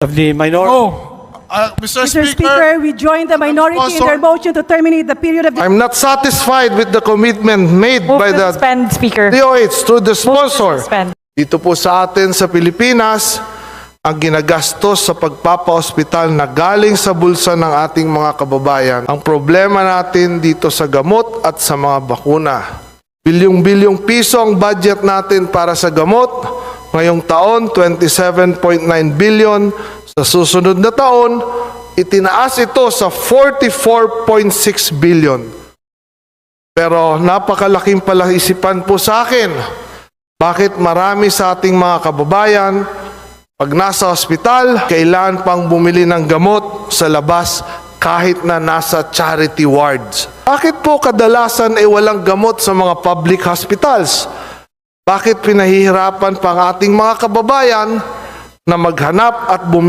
of the minority. Mr. Mr. Speaker, we join the minority in their motion to terminate the period of I'm not satisfied with the commitment made Move by to the suspend, Speaker. DOH through the sponsor. Suspend. Dito po sa atin sa Pilipinas, ang ginagastos sa pagpapa-ospital na galing sa bulsa ng ating mga kababayan. Ang problema natin dito sa gamot at sa mga bakuna. Bilyong-bilyong piso ang budget natin para sa gamot. Ngayong taon, 27.9 billion. Sa susunod na taon, itinaas ito sa 44.6 billion. Pero napakalaking palaisipan po sa akin. Bakit marami sa ating mga kababayan, pag nasa ospital, kailangan pang bumili ng gamot sa labas kahit na nasa charity wards? Bakit po kadalasan ay walang gamot sa mga public hospitals? Bakit pinahihirapan pa ang ating mga kababayan na maghanap at bumili